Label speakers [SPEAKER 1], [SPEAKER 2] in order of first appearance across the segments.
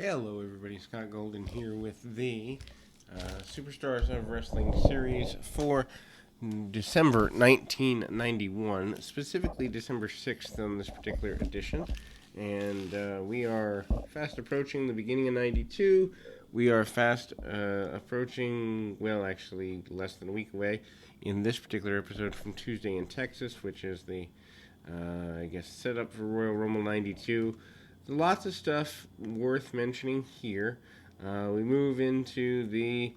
[SPEAKER 1] Hello, everybody. Scott Golden here with the Superstars of Wrestling series for December 1991, specifically December 6th on this particular edition. And we are fast approaching the beginning of 92. We are fast approaching, well, actually less than a week away in this particular episode from Tuesday in Texas, which is the, setup for Royal Rumble 92. Lots of stuff worth mentioning here. We move into the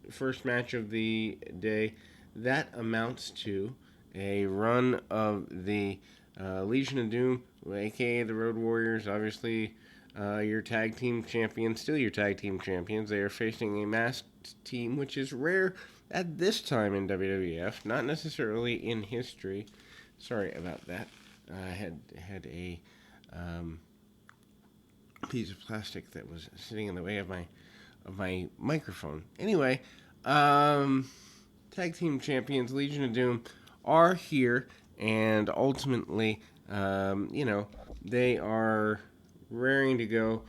[SPEAKER 1] first match of the day. That amounts to a run of the Legion of Doom, aka the Road Warriors. Obviously, your tag team champions, still your tag team champions. They are facing a masked team, which is rare at this time in WWF, not necessarily in history. Sorry about that. I had a piece of plastic that was sitting in the way of my microphone. Anyway, tag team champions Legion of Doom are here, and ultimately, they are raring to go.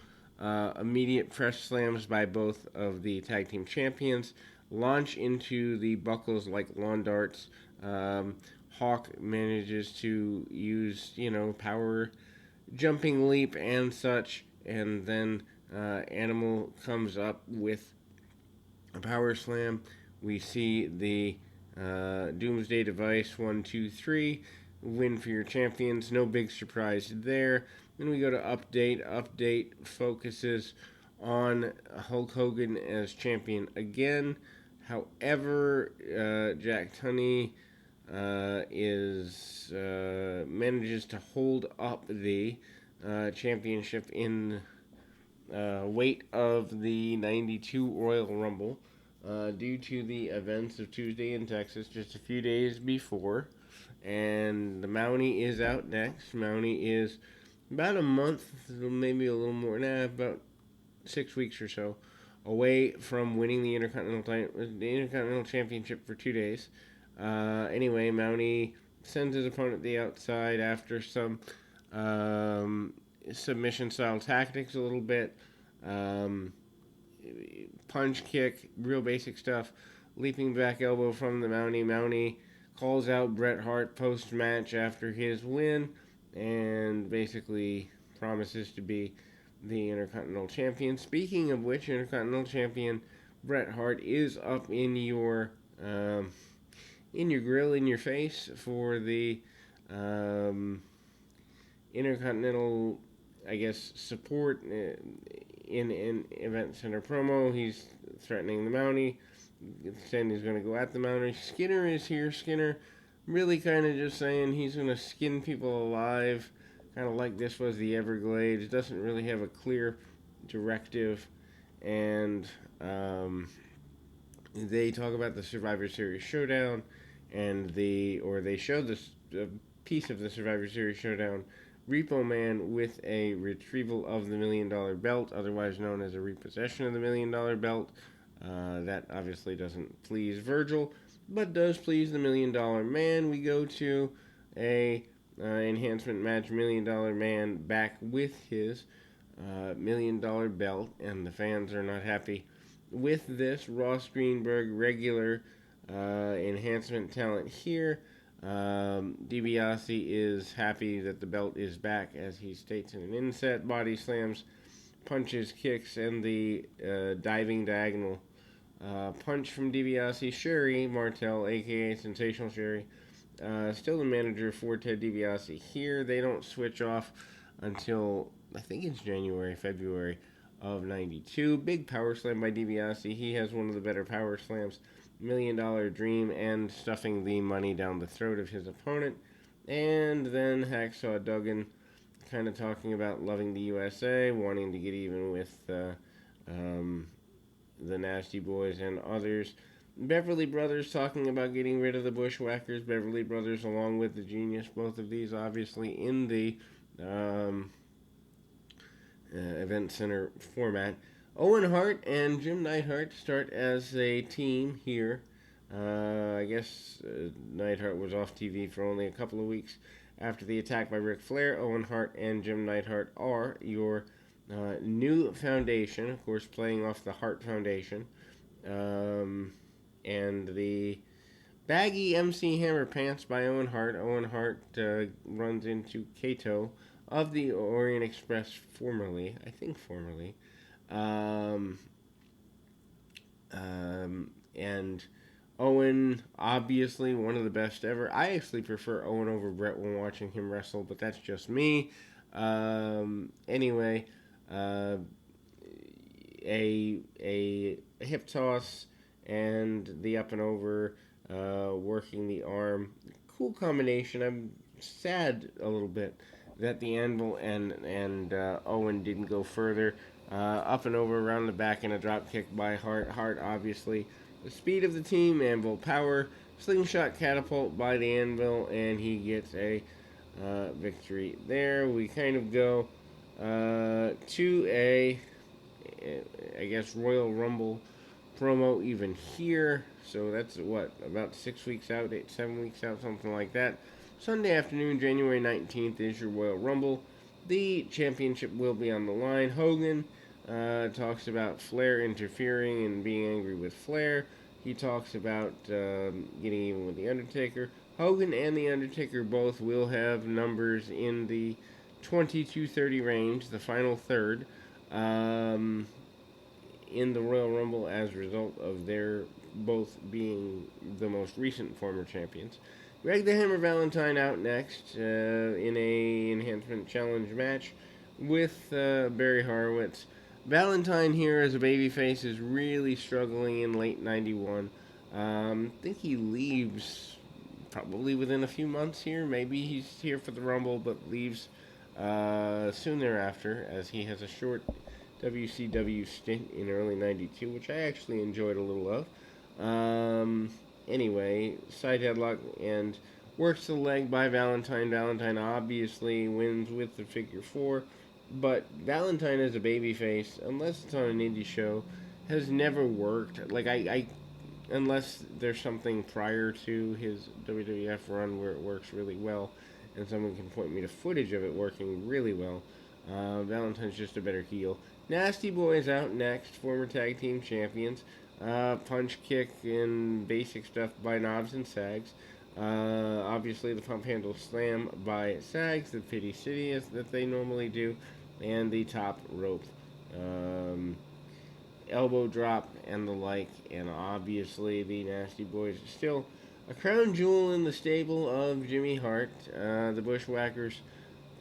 [SPEAKER 1] Immediate press slams by both of the tag team champions launch into the buckles like lawn darts. Hawk manages to use, power jumping leap and such, and then Animal comes up with a power slam. We see the Doomsday Device 1, 2, 3 win for your champions. No big surprise there. Then we go to update. Update focuses on Hulk Hogan as champion again. However, Jack Tunney manages to hold up the championship in weight of the 92 Royal Rumble due to the events of Tuesday in Texas just a few days before. And the Mountie is out next. Mountie is about a month, maybe a little more, about 6 weeks or so away from winning the Intercontinental Championship for 2 days. Anyway, Mountie sends his opponent to the outside after some submission-style tactics a little bit. Punch, kick, real basic stuff. Leaping back elbow from the Mountie. Mountie calls out Bret Hart post-match after his win and basically promises to be the Intercontinental Champion. Speaking of which, Intercontinental Champion Bret Hart is up in your grill, in your face for the Intercontinental, support in Event Center promo. He's threatening the Mountie, saying he's going to go at the Mountie. Skinner is here. Skinner really kind of just saying he's going to skin people alive, kind of like this was the Everglades. Doesn't really have a clear directive, and they talk about the Survivor Series showdown, and they show this piece of the Survivor Series showdown. Repo Man with a retrieval of the $1 Million Belt, otherwise known as a repossession of the $1 Million Belt. That obviously doesn't please Virgil, but does please the $1 Million Man. We go to a enhancement match. $1 Million Man back with his $1 Million Belt, and the fans are not happy with this. Ross Greenberg, regular enhancement talent here. DiBiase is happy that the belt is back, as he states in an inset. Body slams, punches, kicks, and the diving diagonal punch from DiBiase. Sherry Martel, a.k.a. Sensational Sherry, still the manager for Ted DiBiase here. They don't switch off until, I think it's January, February of 92. Big power slam by DiBiase. He has one of the better power slams. $1 Million Dream and stuffing the money down the throat of his opponent. And then Hacksaw Duggan kind of talking about loving the USA, wanting to get even with the Nasty Boys and others. Beverly Brothers talking about getting rid of the Bushwhackers. Beverly Brothers along with the Genius, both of these obviously in the Event Center format. Owen Hart and Jim Neidhart start as a team here. Neidhart was off TV for only a couple of weeks after the attack by Ric Flair. Owen Hart and Jim Neidhart are your New Foundation, of course, playing off the Hart Foundation. And the baggy MC Hammer pants by Owen Hart. Owen Hart runs into Kato of the Orient Express, formerly, I think formerly. Um, and Owen, obviously one of the best ever. I actually prefer Owen over Brett when watching him wrestle, but that's just me. Anyway, uh, a hip toss and the up and over, working the arm. Cool combination. I'm sad a little bit that the Anvil and Owen didn't go further. Up and over around the back and a drop kick by Hart. Hart, obviously, the speed of the team. Anvil power. Slingshot catapult by the Anvil, and he gets a victory there. We kind of go to a, I guess, Royal Rumble promo even here. So that's what, about 6 weeks out, 7 weeks out, something like that. Sunday afternoon, January 19th is your Royal Rumble. The championship will be on the line. Hogan talks about Flair interfering and being angry with Flair. He talks about getting even with The Undertaker. Hogan and The Undertaker both will have numbers in the 20-30 range, the final third, in the Royal Rumble as a result of their both being the most recent former champions. Greg the Hammer Valentine out next in a enhancement challenge match with Barry Horowitz. Valentine here as a babyface is really struggling in late 91. I think he leaves probably within a few months here. Maybe he's here for the Rumble, but leaves soon thereafter as he has a short WCW stint in early 92, which I actually enjoyed a little of. Anyway, side headlock and works the leg by Valentine. Valentine obviously wins with the figure four, but Valentine as a babyface, unless it's on an indie show, has never worked. Like, I unless there's something prior to his WWF run where it works really well, and someone can point me to footage of it working really well. Valentine's just a better heel. Nasty Boys out next, former tag team champions. Punch, kick, and basic stuff by Knobs and Sags. Obviously, the pump handle slam by Sags, the Pity City that they normally do, and the top rope. Elbow drop and the like, and obviously the Nasty Boys are still a crown jewel in the stable of Jimmy Hart. The Bushwhackers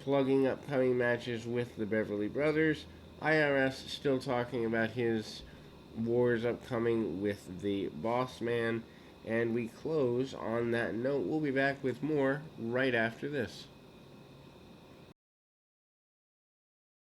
[SPEAKER 1] plugging upcoming matches with the Beverly Brothers. IRS still talking about his wars upcoming with the Boss Man. And we close on that note. We'll be back with more right after this.